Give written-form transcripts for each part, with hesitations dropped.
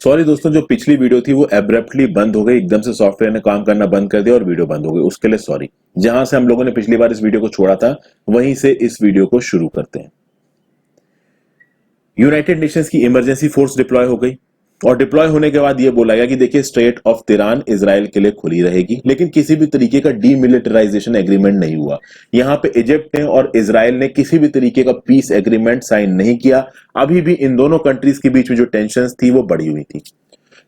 Sorry दोस्तों, जो पिछली वीडियो थी वो एब्रप्टली बंद हो गई, एकदम से सॉफ्टवेयर ने काम करना बंद कर दिया और वीडियो बंद हो गई, उसके लिए सॉरी। जहां से हम लोगों ने पिछली बार इस वीडियो को छोड़ा था वहीं से इस वीडियो को शुरू करते हैं। यूनाइटेड नेशंस की इमरजेंसी फोर्स डिप्लॉय हो गई और डिप्लॉय होने के बाद ये बोला गया कि देखिए स्ट्रेट ऑफ तिरान इजराइल के लिए खुली रहेगी, लेकिन किसी भी तरीके का डीमिलिटराइजेशन एग्रीमेंट नहीं हुआ। यहां पे इजिप्ट ने और इजराइल ने किसी भी तरीके का पीस एग्रीमेंट साइन नहीं किया। अभी भी इन दोनों कंट्रीज के बीच में जो टेंशंस थी वो बढ़ी हुई थी।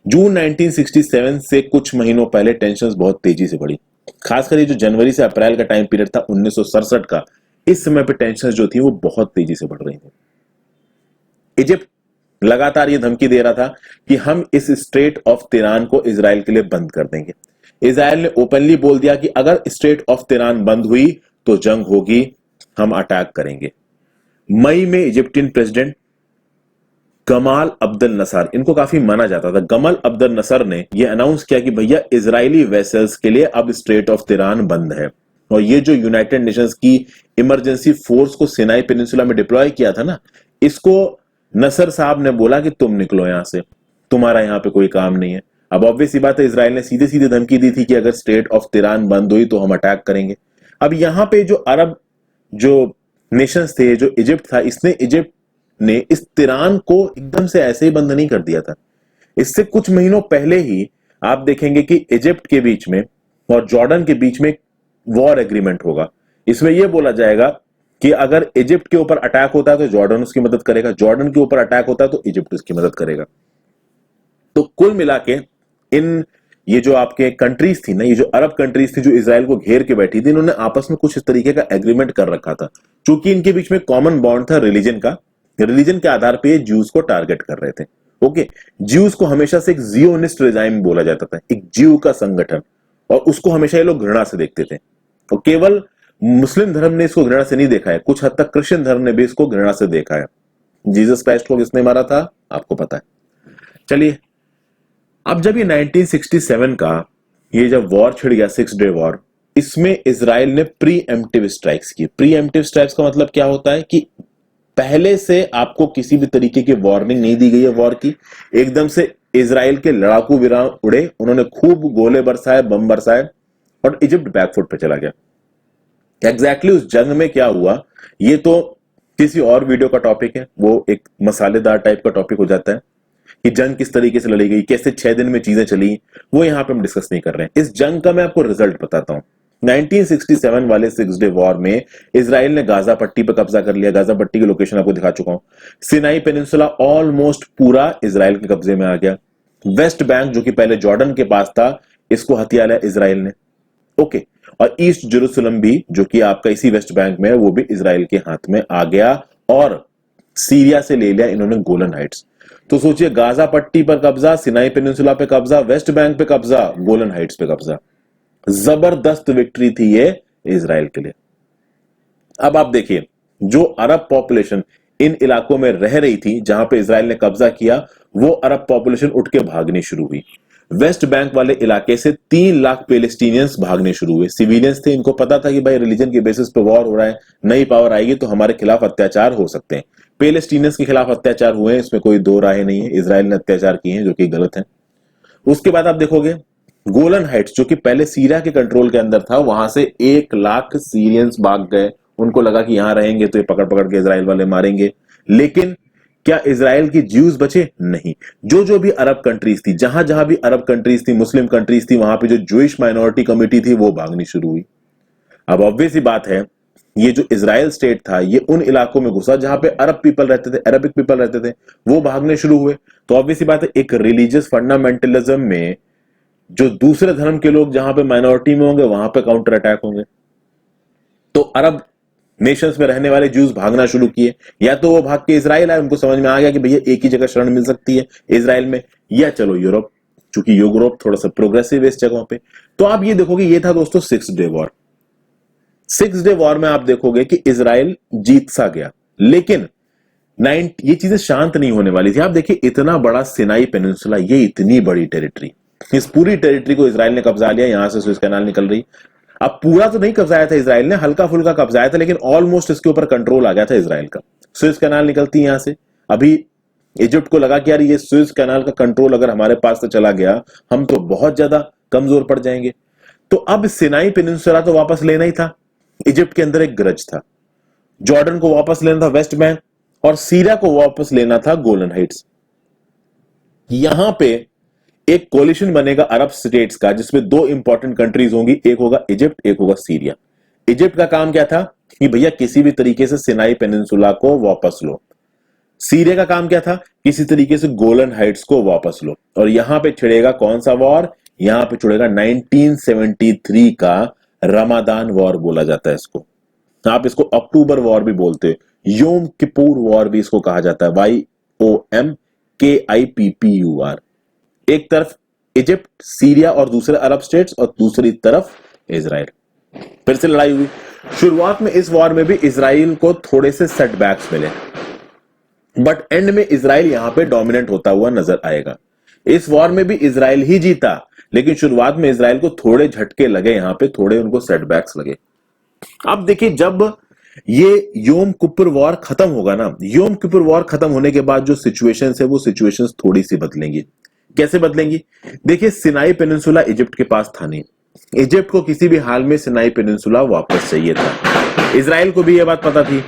जून 1967 से कुछ महीनों पहले टेंशंस बहुत तेजी से बढ़ी, खासकर ये जो जनवरी से अप्रैल का टाइम पीरियड था 1967 का, इस समय पे टेंशंस जो थी वो बहुत तेजी से बढ़ रही थी। इजिप्ट लगातार ये धमकी दे रहा था कि हम इस स्ट्रेट ऑफ तिरान को इजराइल के लिए बंद कर देंगे। इजराइल ने ओपनली बोल दिया कि अगर स्ट्रेट ऑफ तिरान बंद हुई तो जंग होगी, हम अटैक करेंगे। मई में इजिप्टियन प्रेसिडेंट गमाल अब्दुल नसर, इनको काफी माना जाता था, गमाल अब्दुल नसर ने यह अनाउंस किया कि भैया इजरायली वेसल्स के लिए अब स्ट्रेट ऑफ तिरान बंद है। और ये जो यूनाइटेड नेशंस की इमरजेंसी फोर्स को सिनाई पेनिनसुला में डिप्लॉय किया था ना, इसको नसर साहब ने बोला कि तुम निकलो यहां से, तुम्हारा यहां पे कोई काम नहीं है। अब ऑब्वियस सी बात है, इजराइल ने सीधे सीधे धमकी दी थी कि अगर स्ट्रेट ऑफ तिरान बंद हुई तो हम अटैक करेंगे। अब यहां पे जो अरब जो नेशंस थे, जो इजिप्ट था, इजिप्ट ने इस तिरान को एकदम से ऐसे ही बंद नहीं कर दिया था। इससे कुछ महीनों पहले ही आप देखेंगे कि इजिप्ट के बीच में और जॉर्डन के बीच में वॉर एग्रीमेंट होगा। इसमें यह बोला जाएगा कि अगर इजिप्ट के ऊपर अटैक होता है तो जॉर्डन उसकी मदद करेगा, जॉर्डन के ऊपर अटैक होता है तो इजिप्ट उसकी मदद करेगा। तो कुल मिला के इन ये जो आपके कंट्रीज थी ना, ये जो अरब कंट्रीज थी जो इजराइल को घेर के बैठी थी, इन्होंने आपस में कुछ इस तरीके का एग्रीमेंट कर रखा था। चूंकि इनके बीच में कॉमन बॉन्ड था रिलीजन का, रिलीजन के आधार पे ये ज्यूज को टारगेट कर रहे थे। ओके, ज्यूज को हमेशा से एक जियोनिस्ट रिजाइम बोला जाता था, एक जीव का संगठन, और उसको हमेशा ये लोग घृणा से देखते थे। और केवल मुस्लिम धर्म ने इसको घृणा से नहीं देखा है, कुछ हद तक क्रिश्चियन धर्म ने भी इसको घृणा से देखा है। जीसस क्राइस्ट को किसने मारा था आपको पता है। चलिए, अब जब ये 1967 का ये जब वॉर छिड़ गया, 6 डे वॉर, इसमें इजराइल ने प्री एम्प्टिव स्ट्राइक्स की। प्री एम्प्टिव स्ट्राइक्स का मतलब क्या होता है कि पहले से आपको किसी भी तरीके की वार्निंग नहीं दी गई है वॉर की, एकदम से इजराइल के लड़ाकू विमान उड़े, उन्होंने खूब गोले बरसाए, बम बरसाए और इजिप्ट बैकफुट पे चला गया। एग्जैक्टली उस जंग में क्या हुआ ये तो किसी और वीडियो का टॉपिक है, वो एक मसालेदार टाइप का टॉपिक हो जाता है कि जंग किस तरीके से लड़ी गई, कैसे 6 दिन में चीजें चली, वो यहां पे हम डिस्कस नहीं कर रहे हैं। इस जंग का मैं आपको रिजल्ट बताता हूं। 1967 वाले 6 डे वॉर में इजराइल ने गाजा पट्टी पर कब्जा कर लिया। गाजा पट्टी की लोकेशन आपको दिखा चुका हूं। सिनाई पेनिनसुला ऑलमोस्ट पूरा इजराइल के कब्जे में आ गया। वेस्ट बैंक जो कि पहले जॉर्डन के पास था, इसको हथिया लिया इजराइल ने। ओके, और ईस्ट जेरूसलम भी जो कि आपका इसी वेस्ट बैंक में है, वो भी इजराइल के हाथ में आ गया। और सीरिया से ले लिया इन्होंने गोलन हाइट्स। तो सोचिए, गाजा पट्टी पर कब्जा, सिनाई पेनिनसुला पे कब्जा, वेस्ट बैंक पे कब्जा, गोलन हाइट्स पे कब्जा। जबरदस्त विक्ट्री थी ये इजराइल के लिए। अब आप देखिए, जो अरब पॉपुलेशन इन इलाकों में रह रही थी जहां पे इजराइल ने कब्जा किया, वो अरब पॉपुलेशन उठ के भागनी शुरू हुई। वेस्ट बैंक वाले इलाके से 3 लाख पैलेस्टीनियंस भागने शुरू हुए। सिविलियंस थे, इनको पता था कि भाई रिलीजन के बेसिस पे वॉर हो रहा है, नई पावर आएगी तो हमारे खिलाफ अत्याचार हो सकते हैं। पैलेस्टीनियंस के खिलाफ अत्याचार हुए हैं, इसमें कोई दो राय नहीं है। इजराइल ने अत्याचार किए हैं जो कि गलत है। उसके बाद आप देखोगे गोलन हाइट्स जो कि पहले सीरिया के कंट्रोल के अंदर था, वहां से 1 लाख सीरियंस भाग गए। उनको लगा कि यहां रहेंगे तो ये पकड़ पकड़ के इजराइल वाले मारेंगे। लेकिन क्या इजराइल की ज्यूज बचे? नहीं। जो जो भी अरब कंट्रीज थी, जहां जहां भी अरब कंट्रीज थी, मुस्लिम कंट्रीज थी, वहां पे जो जूइश माइनॉरिटी कम्युनिटी थी वो भागनी शुरू हुई। अब ऑब्वियस ही बात है, ये जो इजराइल स्टेट था ये उन इलाकों में घुसा जहां पे अरब पीपल रहते थे, अरबिक पीपल रहते थे, वो भागने शुरू हुए। तो ऑब्वियस ही बात है, एक रिलीजियस फंडामेंटलिज्म में जो दूसरे धर्म के लोग जहां पे माइनॉरिटी में होंगे वहां पे काउंटर अटैक होंगे। तो अरब नेशंस में रहने वाले ज्यूज भागना शुरू किए। या तो वो भाग के इजराइल आए, उनको समझ में आ गया कि भैया एक ही जगह शरण मिल सकती है इजराइल में, या चलो यूरोप, चूंकि यूरोप थोड़ा सा प्रोग्रेसिव है इस जगहों पे। तो आप ये देखोगे, ये था दोस्तों 6 डे वॉर। 6 डे वॉर में आप देखोगे कि इजराइल जीत सा गया, लेकिन ये चीजें शांत नहीं होने वाली थी। आप देखिए, इतना बड़ा सिनाई पेनिनसुला, ये इतनी बड़ी टेरिटरी, इस पूरी टेरिटरी को इजराइल ने कब्जा लिया। यहां से सुएज कैनाल निकल रही। अब पूरा तो नहीं कब्जाया था इजराइल ने, हल्का फुल्का कब्जाया था, लेकिन ऑलमोस्ट इसके ऊपर कंट्रोल आ गया था इजराइल का। सुएज कैनाल निकलती यहां से। अभी इजिप्ट को लगा कि यार ये सुएज कैनाल का कंट्रोल अगर हमारे पास से चला गया हम तो बहुत ज्यादा कमजोर पड़ जाएंगे। तो अब सिनाई पेनिनसुला तो वापस लेना ही था। इजिप्ट के अंदर एक ग्रज था, जॉर्डन को वापस लेना था वेस्ट बैंक, और सीरिया को वापस लेना था गोलन हाइट्स। यहां पे एक कोलिशन बनेगा अरब स्टेट्स का, जिसमें दो इंपॉर्टेंट कंट्रीज होंगी, एक होगा इजिप्ट, एक होगा सीरिया। इजिप्ट का काम क्या था कि भैया किसी भी तरीके से सिनाई पेनिनसुला को वापस लो। सीरिया का काम क्या था, किसी तरीके से गोलन हाइट्स को वापस लो। और यहां पे छिड़ेगा कौन सा वॉर, यहां पे छिड़ेगा 1973 का रमादान वॉर बोला जाता है इसको। आप इसको अक्टूबर वॉर भी बोलते हैं, योम किपुर वॉर भी इसको कहा जाता है, YOMKIPPUR। एक तरफ इजिप्ट, सीरिया और दूसरे अरब स्टेट्स, और दूसरी तरफ इजराइल। फिर से लड़ाई हुई। शुरुआत में इस वॉर में भी इजराइल को थोड़े से सेटबैक्स मिले, बट एंड में इजराइल यहां पे डोमिनेंट होता हुआ नजर आएगा। इस वॉर में भी इजराइल ही जीता, लेकिन शुरुआत में इजराइल को थोड़े झटके लगे, यहां पे थोड़े उनको सेटबैक्स लगे। अब देखिए, जब ये योम किपुर वॉर खत्म होगा ना, योम किपुर वॉर खत्म होने के बाद जो सिचुएशंस है वो सिचुएशंस थोड़ी सी बदलेंगी। कैसे बदलेंगी? देखिए, सिनाई पेनिनसुला इजिप्ट के पास था नहीं। इजिप्ट को किसी भी हाल में सिनाई पेनिनसुला वापस चाहिए था। इजराइल को भी यह बात पता थी।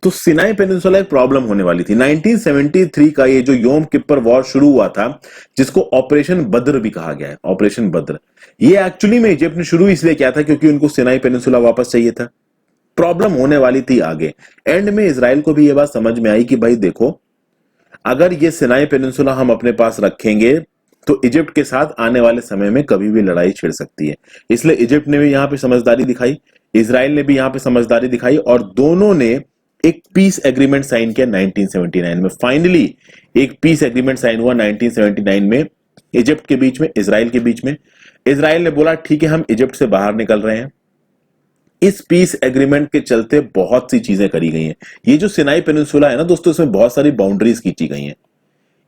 तो सिनाई पेनिनसुला एक प्रॉब्लम होने वाली थी। 1973 का ये जो योम किपुर वॉर शुरू हुआ था, जिसको ऑपरेशन बद्र भी कहा गया है, ऑपरेशन बद्र, ये एक्चुअली में इजिप्ट ने शुरू इसलिए किया था क्योंकि उनको सिनाई पेनिनसुला वापस चाहिए था। प्रॉब्लम होने वाली थी आगे। एंड में इजराइल को भी ये बात समझ में आई कि भाई देखो, अगर ये सिनाई पेनिनसुला हम अपने पास रखेंगे तो इजिप्ट के साथ आने वाले समय में कभी भी लड़ाई छिड़ सकती है। इसलिए इजिप्ट ने भी यहां पे समझदारी दिखाई, इजराइल ने भी यहां पे समझदारी दिखाई, और दोनों ने एक पीस एग्रीमेंट साइन किया 1979 में। फाइनली एक पीस एग्रीमेंट साइन हुआ 1979 में, इजिप्ट के बीच में, इजराइल के बीच में। इजराइल ने बोला ठीक है, हम इजिप्ट से बाहर निकल रहे हैं। इस पीस एग्रीमेंट के चलते बहुत सी चीजें करी गई हैं। ये जो सिनाई पेनिनसुला है ना दोस्तों, इसमें बहुत सारी बाउंड्रीज खींची गई हैं।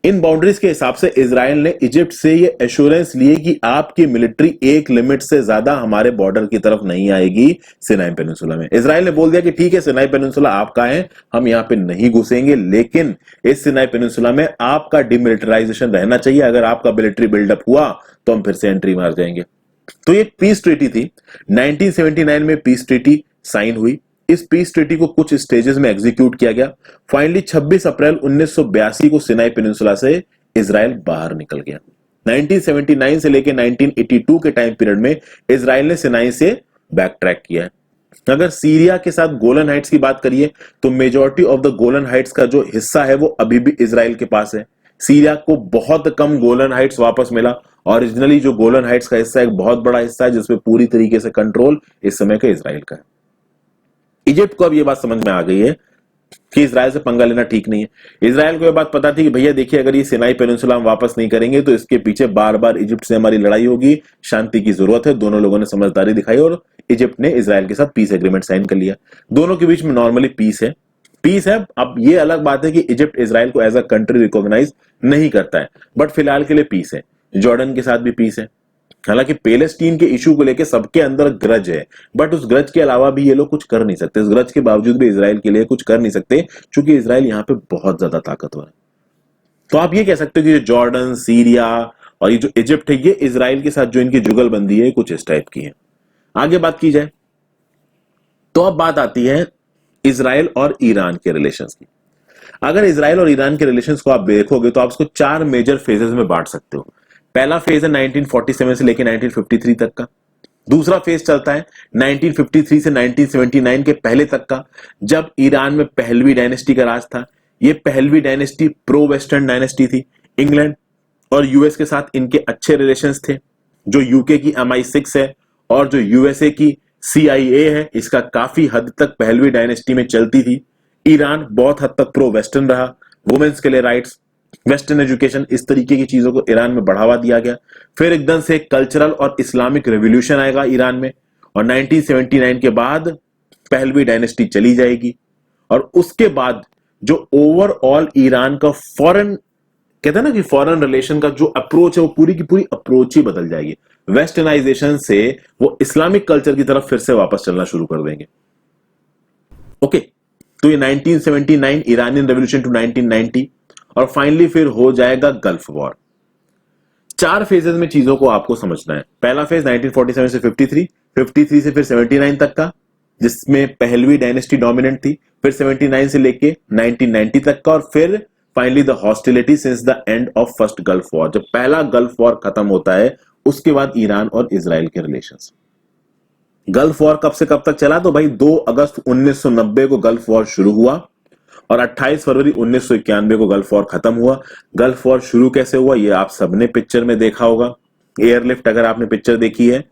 इन बाउंड्रीज के हिसाब से इजराइल ने इजिप्ट से ये एश्योरेंस लिए कि आपकी मिलिट्री एक लिमिट से ज्यादा हमारे बॉर्डर की तरफ नहीं आएगी सिनाई पेनिनसुला में। इजराइल ने बोल दिया कि ठीक है, सिनाई पेनिनसुला आपका है, हम यहां पे नहीं घुसेंगे, लेकिन इस सिनाई पेनिनसुला में आपका डिमिलिटराइजेशन रहना चाहिए। अगर आपका मिलिट्री बिल्डअप हुआ तो हम फिर से एंट्री मार जाएंगे। तो ये पीस ट्रीटी थी। 1979 में पीस ट्रीटी साइन हुई। इस पीस ट्रीटी को कुछ स्टेजेस में एग्जीक्यूट किया गया। फाइनली 26 अप्रैल 1982 को सिनाई पेनिनसुला से इजराइल बाहर निकल गया। 1979 से लेकर 1982 के टाइम पीरियड में इजराइल ने सिनाई से बैक ट्रैक किया है। अगर सीरिया के साथ गोलन हाइट्स की बात करिए तो majority of the Golan Heights का जो हिस्सा है वो अभी भी इजराइल के पास है। सीरिया को बहुत कम गोलन हाइट्स वापस मिला। ओरिजिनली जो गोलन हाइट्स का हिस्सा है, एक बहुत बड़ा हिस्सा है जिसमें पूरी तरीके से कंट्रोल इस समय का इजराइल का है। इजिप्ट को अब ये बात समझ में आ गई है कि इजराइल से पंगा लेना ठीक नहीं है। इजराइल को यह बात पता थी कि भैया देखिए, अगर ये सिनाई पेनिनसुला हम वापस नहीं करेंगे तो इसके पीछे बार बार इजिप्ट से हमारी लड़ाई होगी, शांति की जरूरत है। दोनों लोगों ने समझदारी दिखाई और इजिप्ट ने इजराइल के साथ पीस एग्रीमेंट साइन कर लिया। दोनों के बीच में नॉर्मली पीस है, पीस है। अब ये अलग बात है कि इजिप्ट इजराइल को एज अ कंट्री रिकॉग्नाइज नहीं करता है, बट फिलहाल के लिए पीस है। जॉर्डन के साथ भी पीस है। हालांकि पैलेस्टीन के इशू को लेकर सबके अंदर ग्रज है, बट उस ग्रज के अलावा भी ये लोग कुछ कर नहीं सकते। इस ग्रज के बावजूद भी इजराइल के लिए कुछ कर नहीं सकते, क्योंकि इजराइल यहां पे बहुत ज्यादा ताकतवर है। तो आप ये कह सकते हो कि जॉर्डन, सीरिया और ये जो इजिप्ट है, ये इजराइल के साथ जो इनकी जुगलबंदी है कुछ इस टाइप की है। आगे बात की जाए तो अब बात आती है इजराइल और ईरान के रिलेशंस की। अगर इजराइल और ईरान के रिलेशंस को आप देखोगे तो आप इसको 4 मेजर फेजेस में बांट सकते हो। पहला फेज है 1947 से लेकर 1953 तक का। दूसरा फेज चलता है 1953 से 1979 के पहले तक का, जब ईरान में पहलवी डायनेस्टी का राज था। ये Pahlavi dynasty pro western dynasty थी। इंग्लैंड और यूएस के साथ इनके अच्छे रिलेशंस थे। जो यूके की MI6 है और जो यूएसए की CIA है, इसका काफी हद तक पहलवी डायनेस्टी में चलती थी। ईरान बहुत हद तक प्रो वेस्टर्न रहा। वुमेन्स के लिए राइट्स, वेस्टर्न एजुकेशन, इस तरीके की चीजों को ईरान में बढ़ावा दिया गया। फिर एकदम से कल्चरल और इस्लामिक रेवोल्यूशन आएगा ईरान में, और 1979 के बाद पहलवी डायनेस्टी चली जाएगी। और उसके बाद जो ओवरऑल ईरान का फॉरेन, कहते हैं ना कि फॉरेन रिलेशन का जो अप्रोच है, वो पूरी की पूरी अप्रोच ही बदल जाएगी। वेस्टर्नाइजेशन से वो इस्लामिक कल्चर की तरफ फिर से वापस चलना शुरू कर देंगे। ओके, तो ये 1979 ईरानियन रेवोल्यूशन टू 1990 और फाइनली फिर हो जाएगा गल्फ वॉर। 4 फेजेस में चीजों को आपको समझना है। पहला फेज 1947 से 53, 53 से फिर 79 तक का, जिसमें पहलवी डायनेस्टी डोमिनेंट थी, फिर 79 से लेके 1990 तक का, और फिर finally the hostility since the end of first gulf war. जब पहला गल्फ वॉर खत्म होता है उसके बाद ईरान और इजराइल के रिलेशंस। गल्फ वॉर कब से कब तक चला? तो भाई 2 अगस्त 1990 को गल्फ वॉर शुरू हुआ और 28 फरवरी 1991 को गल्फ वॉर खत्म हुआ। गल्फ वॉर शुरू कैसे हुआ ये आप सबने पिक्चर में देखा होगा, एयरलिफ्ट अगर आपने पिक्चर देखी है।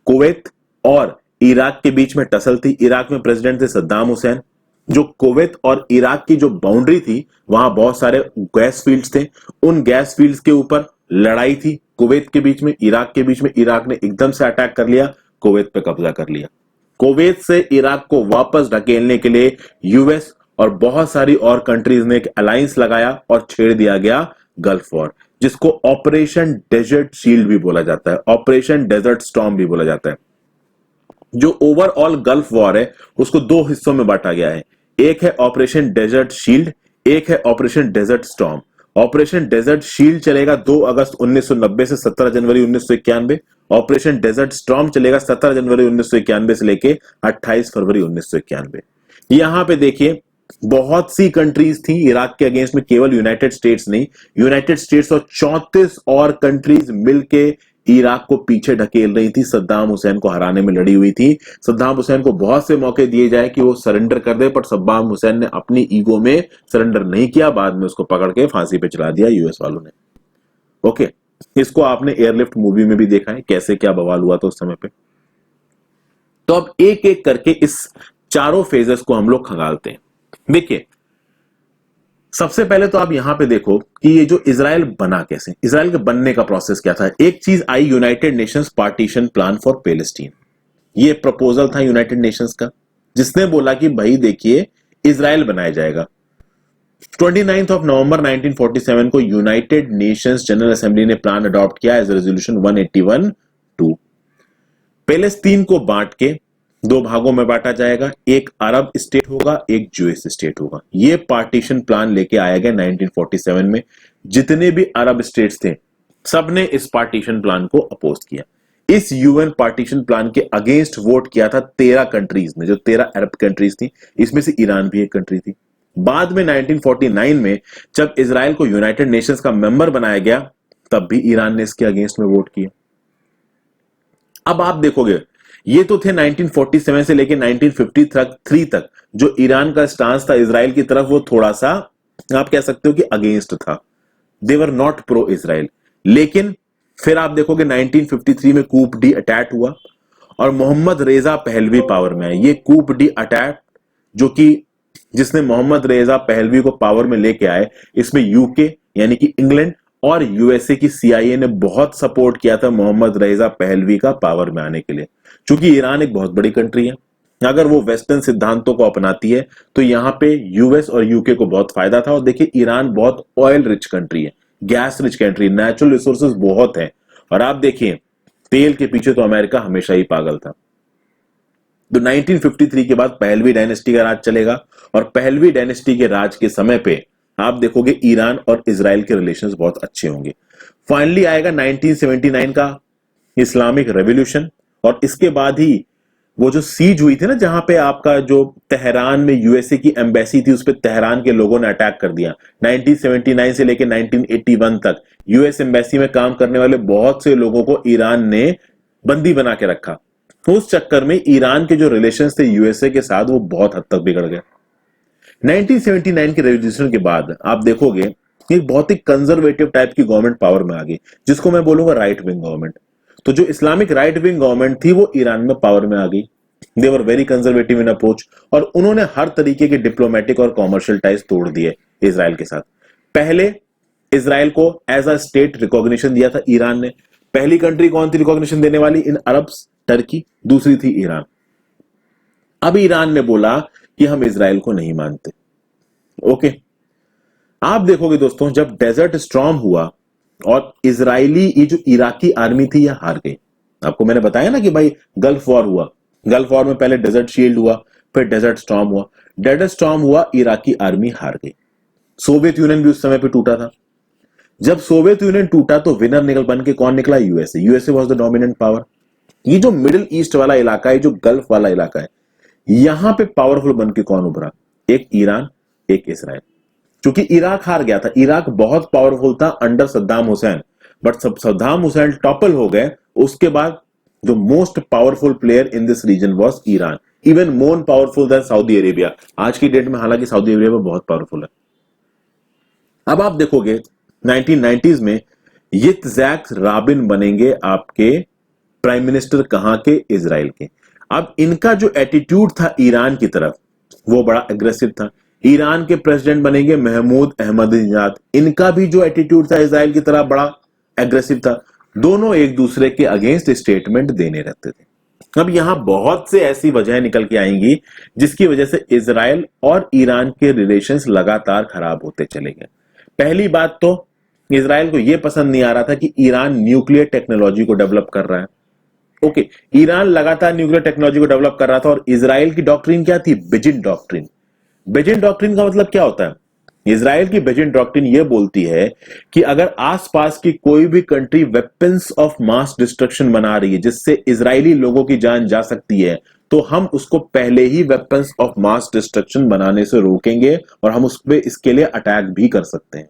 कुवैत और इराक के बीच में टसल थी। इराक में प्रेसिडेंट थे सद्दाम हुसैन। जो कुवैत और इराक की जो बाउंड्री थी वहां बहुत सारे गैस फील्ड्स थे, उन गैस फील्ड्स के ऊपर लड़ाई थी कुवैत के बीच में, इराक के बीच में। इराक ने एकदम से अटैक कर लिया, कुवैत पे कब्जा कर लिया। कुवैत से इराक को वापस ढकेलने के लिए यूएस और बहुत सारी और कंट्रीज ने एक अलायंस लगाया और छेड़ दिया गया गल्फ वॉर, जिसको ऑपरेशन डेजर्ट शील्ड भी बोला जाता है, ऑपरेशन डेजर्ट स्टॉर्म भी बोला जाता है। जो ओवरऑल गल्फ वॉर है उसको 2 हिस्सों में बांटा गया है, एक है ऑपरेशन डेजर्ट शील्ड, एक है operation desert storm. Operation desert shield चलेगा 2 अगस्त 1990 से 17 जनवरी 1991। ऑपरेशन डेजर्ट स्टॉर्म चलेगा 17 जनवरी 1991 से लेके 28 फरवरी 1991। यहां पे देखिए बहुत सी कंट्रीज थी इराक के अगेंस्ट में, केवल यूनाइटेड स्टेट्स नहीं, यूनाइटेड स्टेट्स और 34 और कंट्रीज मिलके इराक को पीछे ढकेल रही थी, सद्दाम हुसैन को हराने में लड़ी हुई थी। सद्दाम हुसैन को बहुत से मौके दिए जाए कि वो सरेंडर कर दे, पर सद्दाम हुसैन ने अपनी ईगो में सरेंडर नहीं किया। बाद में उसको पकड़ के फांसी पे चढ़ा दिया यूएस वालों ने। ओके, इसको आपने एयरलिफ्ट मूवी में भी देखा है कैसे क्या बवाल हुआ था उस समय पे। तो अब एक एक करके इस चारों फेजेस को हम लोग खंगालते हैं। देखिए, सबसे पहले तो आप यहां पे देखो कि ये जो इजराइल बना कैसे, इजराइल के बनने का प्रोसेस क्या था। एक चीज आई, United Nations partition plan for Palestine. ये प्रपोजल था यूनाइटेड नेशंस का, जिसने बोला कि भाई देखिए इजराइल बनाया जाएगा। 29 ऑफ नवंबर 1947 को यूनाइटेड नेशंस जनरल असेंबली ने प्लान अडॉप्ट किया एज रेजोल्यूशन 181-2। पैलेस्तीन को बांट के 2 भागों में बांटा जाएगा, एक अरब स्टेट होगा, एक जूइश स्टेट होगा। ये पार्टीशन प्लान लेके आया गया 1947 में। जितने भी अरब स्टेट्स थे सबने इस पार्टीशन प्लान को अपोज किया। इस यूएन पार्टीशन प्लान के अगेंस्ट वोट किया था 13 कंट्रीज ने, जो 13 अरब कंट्रीज थी, इसमें से ईरान भी एक कंट्री थी। बाद में 1949 में जब इजराइल को यूनाइटेड नेशंस का मेंबर बनाया गया तब भी ईरान ने इसके अगेंस्ट में वोट किया। अब आप देखोगे ये तो थे 1947 से लेकर 1953 तक जो ईरान का स्टांस था इजराइल की तरफ, वो थोड़ा सा आप कह सकते हो कि अगेंस्ट था, दे वर नॉट प्रो इजराइल। लेकिन फिर आप देखोगे 1953 में कूप डी अटैक हुआ और मोहम्मद रेजा पहलवी पावर में आए। ये कूप डी अटैक जो कि जिसने मोहम्मद रेजा पहलवी को पावर में लेके आए, इसमें यूके यानी कि इंग्लैंड और यूएसए की सीआईए ने बहुत सपोर्ट किया था मोहम्मद रेजा पहलवी का पावर में आने के लिए। क्योंकि ईरान एक बहुत बड़ी कंट्री है, अगर वो वेस्टर्न सिद्धांतों को अपनाती है तो यहां पे यूएस और यूके को बहुत फायदा था। और देखिए ईरान बहुत ऑयल रिच कंट्री है, gas rich country, natural resources बहुत है। और आप देखिए तेल के पीछे तो अमेरिका हमेशा ही पागल था। तो 1953 के बाद पहलवी डायनेस्टी का राज चलेगा और पहलवी डायनेस्टी के राज के समय पे आप देखोगे ईरान और इजराइल के रिलेशंस बहुत अच्छे होंगे। फाइनली आएगा 1979 का इस्लामिक रेवोल्यूशन और इसके बाद ही वो जो सीज हुई थी ना, जहां पे आपका जो तेहरान में यूएसए की एम्बेसी थी उस पर तेहरान के लोगों ने अटैक कर दिया। 1979 से लेकर 1981 तक यूएस एम्बेसी में काम करने वाले बहुत से लोगों को ईरान ने बंदी बना के रखा। उस चक्कर में ईरान के जो रिलेशंस थे यूएसए के साथ वो बहुत हद तक बिगड़ गए। 1979 के रेवोल्यूशन के बाद आप देखोगे एक बहुत ही कंजर्वेटिव टाइप की गवर्नमेंट पावर में आ गई, जिसको मैं बोलूंगा राइट विंग गवर्नमेंट। तो जो इस्लामिक राइट विंग गवर्नमेंट थी वो ईरान में पावर में आ गई। They were very conservative in approach और उन्होंने हर तरीके के डिप्लोमेटिक और कॉमर्शियल टाइज तोड़ दिए इजराइल के साथ। पहले इजराइल को एज अ स्टेट रिकॉग्निशन दिया था ईरान ने। पहली कंट्री कौन थी रिकॉग्निशन देने वाली इन अरब्स? टर्की। दूसरी थी ईरान। अब ईरान ने बोला कि हम इजराइल को नहीं मानते। ओके, आप देखोगे दोस्तों जब डेजर्ट स्टॉर्म हुआ और इजरायली ये जो इराकी आर्मी थी यह हार गई। आपको मैंने बताया ना कि भाई गल्फ वॉर हुआ, गल्फ वॉर में पहले डेजर्ट शील्ड हुआ, फिर डेजर्ट स्टॉर्म हुआ। डेजर्ट स्टॉर्म हुआ, इराकी आर्मी हार गई। सोवियत यूनियन भी उस समय पे टूटा था। जब सोवियत यूनियन टूटा तो विनर निकल बन के कौन निकला? USA. USA was the dominant power. ये जो मिडिल ईस्ट वाला इलाका है, जो गल्फ वाला इलाका है, यहां पे पावरफुल बन के कौन उभरा? एक ईरान, एक इसराइल। क्योंकि इराक हार गया था। इराक बहुत पावरफुल था अंडर सद्दाम हुसैन, बट सब सद्दाम हुसैन टॉपल हो गए, उसके बाद जो most powerful player in this region was Iran, even more powerful than Saudi Arabia. आज की डेट में हालांकि सऊदी अरेबिया बहुत पावरफुल है। अब आप देखोगे 1990s में यित्ज़हाक राबिन बनेंगे आपके प्राइम मिनिस्टर, कहां के? इजराइल के। अब इनका जो एटीट्यूड था ईरान की तरफ वो बड़ा एग्रेसिव था। ईरान के प्रेसिडेंट बनेंगे महमूद अहमदीनेजाद, इनका भी जो एटीट्यूड था इजराइल की तरफ बड़ा एग्रेसिव था। दोनों एक दूसरे के अगेंस्ट स्टेटमेंट देने रहते थे। अब यहां बहुत से ऐसी वजह निकल के आएंगी जिसकी वजह से इजराइल और ईरान के रिलेशंस लगातार खराब होते चले गए। पहली बात तो इजराइल को यह पसंद नहीं आ रहा था कि ईरान न्यूक्लियर टेक्नोलॉजी को डेवलप कर रहा है। ओके, ईरान लगातार न्यूक्लियर टेक्नोलॉजी को डेवलप कर रहा था और इजराइल की डॉक्ट्रिन क्या थी? Basin doctrine. बेजिन डॉक्ट्रिन का मतलब क्या होता है? इजराइल की बेजिन डॉक्ट्रिन यह बोलती है कि अगर आसपास की कोई भी country weapons of mass destruction बना रही है जिससे इजरायली लोगों की जान जा सकती है, तो हम उसको पहले ही वेपन्स ऑफ मास डिस्ट्रक्शन बनाने से रोकेंगे और हम उस पर इसके लिए अटैक भी कर सकते हैं।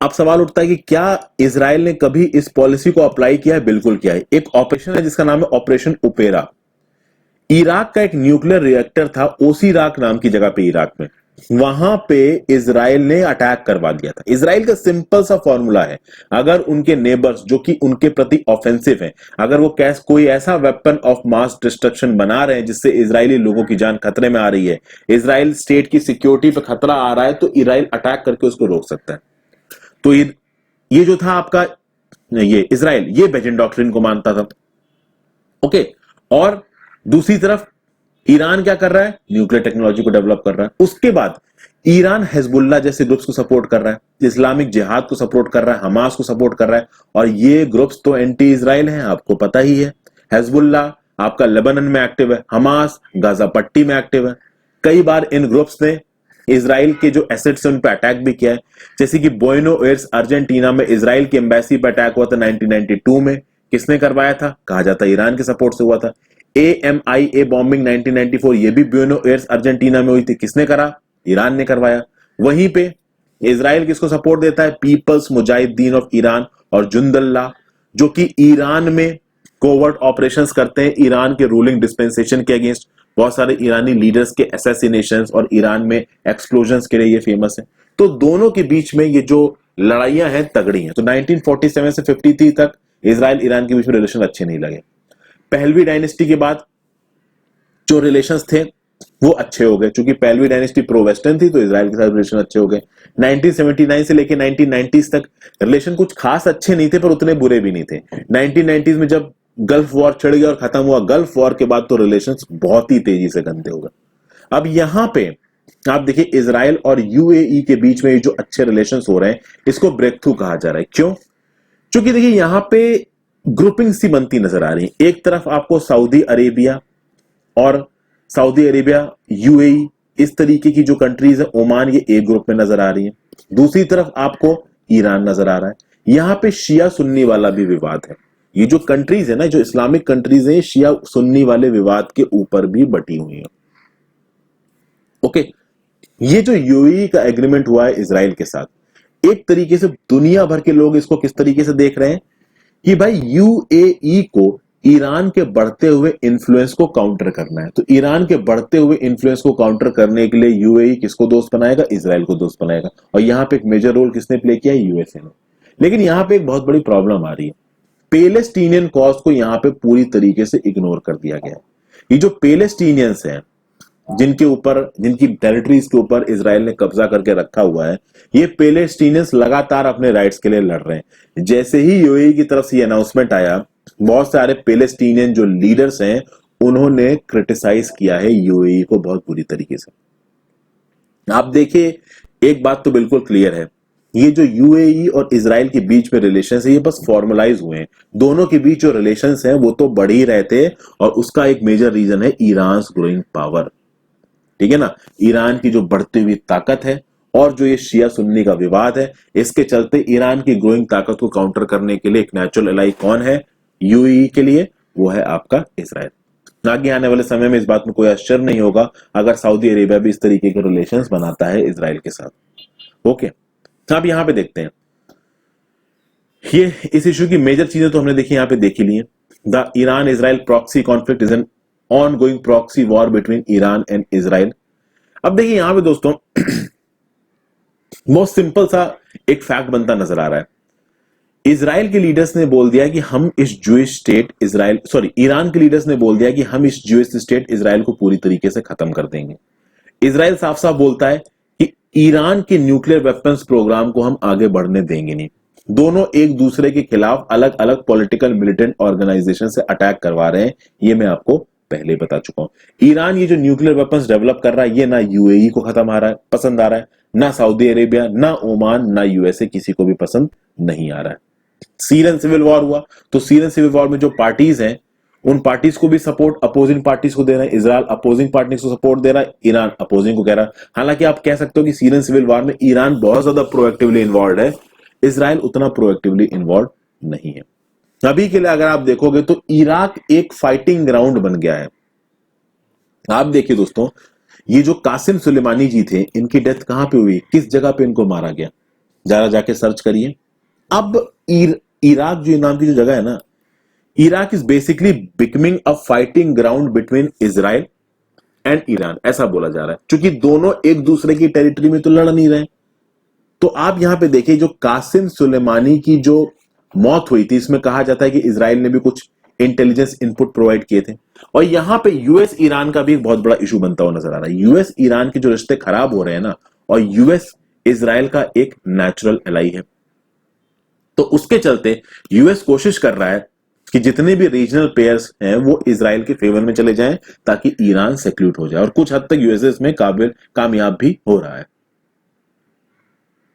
अब सवाल उठता है कि क्या इजराइल ने कभी इस पॉलिसी को अप्लाई किया है? बिल्कुल किया है। एक ऑपरेशन है जिसका नाम है ऑपरेशन उपेरा। इराक का एक न्यूक्लियर रिएक्टर था ओसीराक नाम की जगह पे इराक में, वहां पे इजराइल ने अटैक करवा दिया था। इजराइल का सिंपल सा फॉर्मूला है, अगर उनके नेबर्स जो कि उनके प्रति ऑफेंसिव हैं, अगर वो कोई ऐसा वेपन ऑफ मास डिस्ट्रक्शन बना रहे हैं जिससे इजरायली लोगों की जान खतरे में आ रही है, इजराइल स्टेट की सिक्योरिटी पे खतरा आ रहा है, तो इजराइल अटैक करके उसको रोक सकता है। तो ये जो था आपका ये इजराइल, ये बेजिन डॉक्ट्रिन को मानता था। ओके, और दूसरी तरफ ईरान क्या कर रहा है? न्यूक्लियर टेक्नोलॉजी को डेवलप कर रहा है। उसके बाद ईरान हिजबुल्लाह जैसे ग्रुप्स को सपोर्ट कर रहा है, इस्लामिक जिहाद को सपोर्ट कर रहा है, हमास को सपोर्ट कर रहा है, और ये ग्रुप्स तो एंटी इजराइल हैं, आपको पता ही है। हिजबुल्लाह आपका लेबनान में एक्टिव है, हमास गाजा पट्टी में एक्टिव है। कई बार इन ग्रुप्स ने इजराइल के जो एसेट्स हैं उन पर अटैक भी किया है, जैसे कि बोइनो एयर्स अर्जेंटीना में इजराइल की एम्बेसी पर अटैक हुआ था 1992 में। किसने करवाया था? कहा जाता है ईरान के सपोर्ट से हुआ था। AMIA बॉम्बिंग 1994, ये भी ब्यूनो एयर्स अर्जेंटीना में हुई थी। किसने करा? ईरान ने करवाया। वहीं पे इजराइल किसको सपोर्ट देता है? पीपल्स मुजाहिदीन ऑफ ईरान और जुंदल्ला, जो कि ईरान में कोवर्ट ऑपरेशंस करते हैं ईरान के रूलिंग डिस्पेंसेशन के अगेंस्ट। बहुत सारे ईरानी लीडर्स के असैसिनेशंस और ईरान में एक्सप्लोजन्स के लिए ये फेमस है। तो दोनों के बीच में ये जो लड़ाइयां हैं तगड़ी हैं। तो 1947 से 53 तक इजराइल ईरान के बीच में रिलेशन अच्छे नहीं लगे। पहलवी डायनेस्टी के बाद जो रिलेशंस थे वो अच्छे हो गए, क्योंकि पहलवी डायनेस्टी प्रो वेस्टर्न थी, तो इजराइल के साथ रिलेशन अच्छे हो गए। 1979 से लेकर 1990s तक रिलेशन कुछ खास अच्छे नहीं थे, पर उतने बुरे भी नहीं थे। 1990s में जब गल्फ वॉर छिड़ गया और खत्म हुआ, गल्फ वॉर के बाद तो रिलेशंस बहुत ही तेजी से गंदे हो गए। अब यहां पे आप देखिए इजराइल और यूएई के बीच में जो अच्छे रिलेशंस हो रहे हैं, इसको ब्रेक थ्रू कहा जा रहा है। क्यों? क्योंकि देखिए यहां पे ग्रुपिंग सी बनती नजर आ रही है। एक तरफ आपको सऊदी अरेबिया और सऊदी अरेबिया, यूएई, इस तरीके की जो कंट्रीज है, ओमान, ये एक ग्रुप में नजर आ रही है। दूसरी तरफ आपको ईरान नजर आ रहा है। यहां पे शिया सुन्नी वाला भी विवाद है। ये जो कंट्रीज है ना, जो इस्लामिक कंट्रीज है, शिया सुन्नी वाले विवाद के ऊपर भी बटी हुई है। ओके, ये जो यूएई का एग्रीमेंट हुआ है इजराइल के साथ, एक तरीके से दुनिया भर के लोग इसको किस तरीके से देख रहे हैं कि भाई यूएई को ईरान के बढ़ते हुए इन्फ्लुएंस को काउंटर करना है। तो ईरान के बढ़ते हुए इन्फ्लुएंस को काउंटर करने के लिए यूएई किसको दोस्त बनाएगा? इजराइल को दोस्त बनाएगा। और यहां पे एक मेजर रोल किसने प्ले किया है? यूएसए ने। लेकिन यहां पे एक बहुत बड़ी प्रॉब्लम आ रही है। पैलेस्टीनियन कॉज को यहां पे पूरी तरीके से इग्नोर कर दिया गया है। ये जो पैलेस्टीनियंस हैं, जिनके ऊपर, जिनकी टेरिटरीज के ऊपर इजराइल ने कब्जा करके रखा हुआ है, ये पैलेस्टीनियंस लगातार अपने राइट्स के लिए लड़ रहे हैं। जैसे ही यूएई की तरफ से अनाउंसमेंट आया, बहुत सारे पैलेस्टीनियन जो लीडर्स हैं उन्होंने क्रिटिसाइज किया है यूएई को बहुत बुरी तरीके से। आप देखिए, एक बात तो बिल्कुल क्लियर है, ये जो यूएई और इजराइल के बीच में रिलेशंस है ये बस फॉर्मलाइज हुए हैं। दोनों के बीच जो रिलेशंस हैं वो तो बढ़ ही रहे थे, और उसका एक मेजर रीजन है ईरान ग्रोइंग पावर। ठीक है ना, ईरान की जो बढ़ती हुई ताकत है और जो ये शिया सुन्नी का विवाद है, इसके चलते ईरान की ग्रोइंग ताकत को काउंटर करने के लिए एक नेचुरल एलाई कौन है यूएई के लिए, वो है आपका इजराइल। आगे आने वाले समय में इस बात में कोई आश्चर्य नहीं होगा अगर सऊदी अरेबिया भी इस तरीके के रिलेशंस बनाता है इजराइल के साथ। ओके, अब यहां पे देखते हैं ये इस इश्यू की मेजर चीजें तो हमने देखी, यहां पे देख ही ली है। The Iran Israel proxy conflict is an ongoing proxy war between Iran and Israel. अब देखिए यहां पे दोस्तों बहुत सिंपल सा एक फैक्ट बनता नजर आ रहा है। इजराइल के लीडर्स ने बोल दिया कि हम इस जूइश स्टेट इजराइल ईरान के लीडर्स ने बोल दिया कि हम इस जूइश स्टेट इजराइल को पूरी तरीके से खत्म कर देंगे। इजराइल साफ साफ बोलता है कि ईरान के न्यूक्लियर वेपन्स प्रोग्राम को हम आगे बढ़ने देंगे नहीं। दोनों एक दूसरे के खिलाफ अलग अलग पॉलिटिकल मिलिटेंट ऑर्गेनाइजेशन से अटैक करवा रहे हैं, ये मैं आपको पहले ही बता चुका हूं। ईरान ये जो न्यूक्लियर वेपन्स डेवलप कर रहा है ये ना यूएई को खत्म आ रहा है, पसंद आ रहा है, ना सऊदी अरेबिया, ना ओमान, ना यूएसए, किसी को भी पसंद नहीं आ रहा है। सीरियन सिविल वॉर हुआ तो सीरियन सिविल वॉर में जो पार्टीज हैं उन पार्टीज को भी सपोर्ट अपोजिंग पार्टीज को दे रहे हैं। इजराइल अपोजिंग पार्टीज को सपोर्ट दे रहा है, ईरान अपोजिंग को कह रहा है। हालांकि आप कह सकते हो कि सीरियन सिविल वॉर में ईरान बहुत ज्यादा प्रोएक्टिवली इन्वॉल्व है, इजराइल उतना प्रोएक्टिवली इन्वॉल्व नहीं है। अभी के लिए अगर आप देखोगे तो इराक एक फाइटिंग ग्राउंड बन गया है। आप देखिए दोस्तों, ये जो कासिम सुलेमानी जी थे इनकी डेथ कहां पे हुई, किस जगह पे इनको मारा गया, जरा जाके सर्च करिए। अब इराक जो नाम की जो जगह है ना, Iraq is basically becoming a fighting ground between Israel and Iran, ऐसा बोला जा रहा है, क्योंकि दोनों एक दूसरे की टेरिटरी में तो लड़ नहीं रहे। तो आप यहां पे देखिए जो कासिम सुलेमानी की जो मौत हुई थी इसमें कहा जाता है कि इजराइल ने भी कुछ इंटेलिजेंस इनपुट प्रोवाइड किए थे। और यहां पे यूएस ईरान का भी एक बहुत बड़ा इशू बनता हुआ नजर आ रहा है। यूएस ईरान के जो रिश्ते खराब हो रहे हैं ना, और यूएस इजराइल का एक नेचुरल एलाई है, तो उसके चलते यूएस कोशिश कर रहा है कि जितने भी रीजनल पेयर्स हैं वो इजराइल के फेवर में चले जाएं ताकि ईरान सेक्यूट हो जाए, और कुछ हद तक यूएस इसमें कामयाब भी हो रहा है।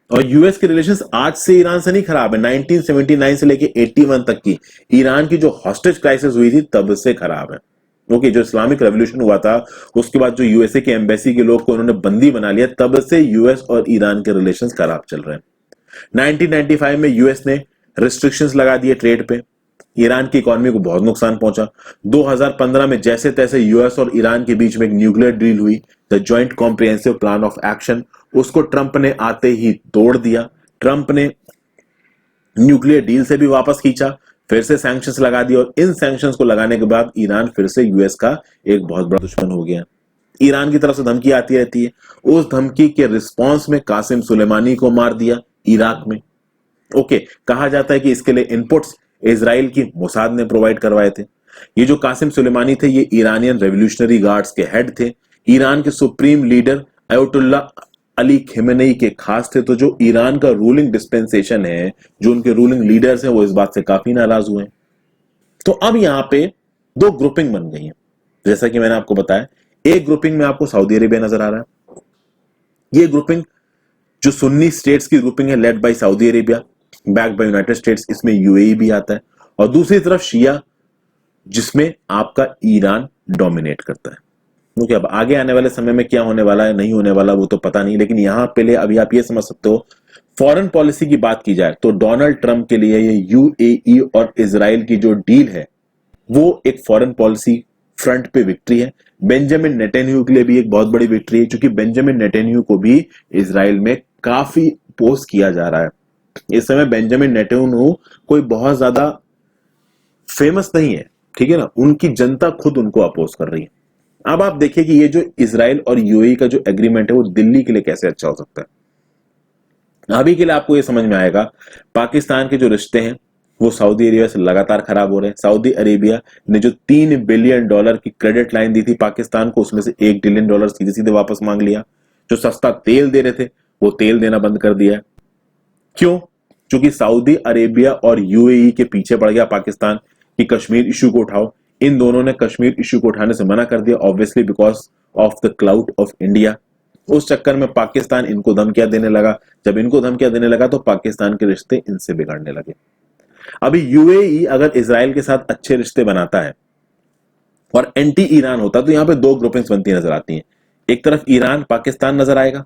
और यूएस के रिलेशंस आज से ईरान से नहीं खराब है, 1979 से लेके 81 तक की ईरान की जो हॉस्टेज क्राइसिस हुई थी तब से खराब है। ओके, जो इस्लामिक रेवोल्यूशन हुआ था उसके बाद जो यूएसए के एम्बेसी के लोग को उन्होंने बंदी बना लिया, तब से यूएस और ईरान के रिलेशंस खराब चल रहे हैं। 1995 में यूएस ने रिस्ट्रिक्शंस लगा दिए ट्रेड पे, ईरान की इकोनॉमी को बहुत नुकसान पहुंचा। 2015 में जैसे तैसे यूएस और ईरान के बीच में एक न्यूक्लियर डील हुई, the joint comprehensive plan of action, उसको ट्रंप ने आते ही तोड़ दिया। ट्रंप ने न्यूक्लियर डील से भी वापस खींचा, फिर से सैंक्शंस लगा दिए, और इन सैंक्शंस को लगाने के बाद ईरान फिर से यूएस का एक बहुत बड़ा दुश्मन हो गया। ईरान की तरफ से धमकी आती रहती है, उस धमकी के रिस्पॉन्स में कासिम सुलेमानी को मार दिया इराक में। ओके, कहा जाता है कि इसके लिए इनपुट्स इजराइल की मोसाद ने प्रोवाइड करवाए थे। ये जो कासिम सुलेमानी थे ये ईरानियन रेवोल्यूशनरी गार्ड्स के हेड थे, ईरान के सुप्रीम लीडर अयतुल्ला अली खेमेनेई के खास थे। तो जो ईरान का रूलिंग डिस्पेंसेशन है, जो उनके रूलिंग लीडर्स हैं, वो इस बात से काफी नाराज हुए। तो अब यहां पे दो ग्रुपिंग बन गई हैं, जैसा कि मैंने आपको बताया। एक ग्रुपिंग में आपको सऊदी अरेबिया नजर आ रहा है, ये ग्रुपिंग जो सुन्नी स्टेट्स की ग्रुपिंग है led by Saudi Arabia, backed by United states, इसमें यूएई भी आता है। और दूसरी तरफ शिया जिसमें आपका ईरान डोमिनेट करता है। ओके, अब आगे आने वाले समय में क्या होने वाला है नहीं होने वाला वो तो पता नहीं, लेकिन यहां पहले अभी आप ये समझ सकते हो, फॉरेन पॉलिसी की बात की जाए तो डोनाल्ड ट्रंप के लिए ये यूएई और इजराइल की जो डील है वो एक फॉरेन पॉलिसी फ्रंट पे विक्ट्री है। बेंजामिन नेतन्याहू के लिए भी एक बहुत बड़ी विक्ट्री है, क्योंकि बेंजामिन नेतन्याहू को भी इजराइल में काफी अपोज किया जा रहा है। इस समय बेंजामिन नेतन्याहू कोई बहुत ज्यादा फेमस नहीं है, ठीक है ना, उनकी जनता खुद उनको अपोज कर रही है। अब आप देखिए कि ये जो इजराइल और यूएई का जो एग्रीमेंट है वो दिल्ली के लिए कैसे अच्छा हो सकता है। अभी के लिए आपको ये समझ में आएगा, पाकिस्तान के जो रिश्ते हैं वो सऊदी अरेबिया से लगातार खराब हो रहे हैं। सऊदी अरेबिया ने जो $3 बिलियन की क्रेडिट लाइन दी थी पाकिस्तान को, उसमें से $1 बिलियन सीधे सीधे वापस मांग लिया। जो सस्ता तेल दे रहे थे वो तेल देना बंद कर दिया है। क्यों? क्योंकि सऊदी अरेबिया और यूएई के पीछे पड़ गया पाकिस्तान कि कश्मीर इश्यू को उठाओ। इन दोनों ने कश्मीर इश्यू को उठाने से मना कर दिया, obviously because of the cloud of India. उस चक्कर में पाकिस्तान इनको धमकियां देने लगा। जब इनको धमकियां देने लगा तो पाकिस्तान के रिश्ते इनसे बिगड़ने लगे। अभी यूएई अगर इजराइल के साथ अच्छे रिश्ते बनाता है और एंटी ईरान होता तो यहां पे दो ग्रुपिंग्स बनती नजर आती हैं। एक तरफ ईरान पाकिस्तान नजर आएगा,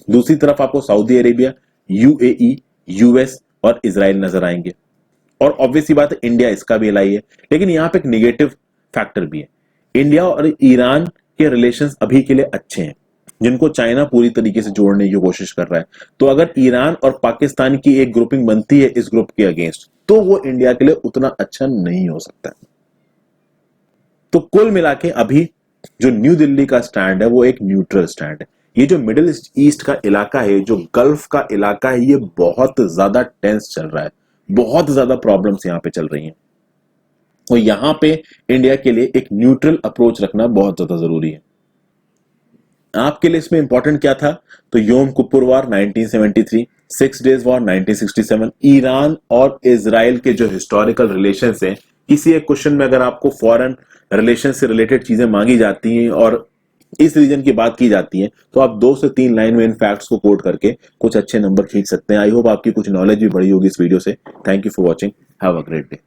दूसरी तरफ आपको सऊदी अरेबिया, यूएई, यूएस और इजराइल नजर आएंगे। और ऑब्वियसली बात है इंडिया इसका भी एलाई है। लेकिन यहां पे एक निगेटिव फैक्टर भी है। इंडिया और ईरान के रिलेशंस अभी के लिए अच्छे हैं, जिनको चाइना पूरी तरीके से जोड़ने की कोशिश कर रहा है। तो अगर ईरान और पाकिस्तान की एक ग्रुपिंग बनती है इस ग्रुप के अगेंस्ट, तो वो इंडिया के लिए उतना अच्छा नहीं हो सकता। तो कुल मिला के अभी जो न्यू दिल्ली का स्टैंड है वो एक न्यूट्रल स्टैंड है। ये जो मिडिल ईस्ट का इलाका है, जो गल्फ का इलाका है, ये बहुत ज्यादा टेंस चल रहा है, बहुत ज्यादा प्रॉब्लम्स यहां पे चल रही हैं। और यहां पे इंडिया के लिए एक न्यूट्रल अप्रोच रखना बहुत ज्यादा जरूरी है। आपके लिए इसमें इंपॉर्टेंट क्या था? तो योम Kippur war 1973, 6 days war 1967, Iran और इजराइल के जो हिस्टोरिकल रिलेशंस हैं, किसी एक क्वेश्चन में अगर आपको फॉरेन रिलेशन से रिलेटेड चीजें मांगी जाती हैं और इस रीजन की बात की जाती है, तो आप 2 से 3 लाइन में इन फैक्ट्स को कोट करके कुछ अच्छे नंबर खींच सकते हैं। आई होप आपकी कुछ नॉलेज भी बढ़ी होगी इस वीडियो से। Thank you for watching, have a great day.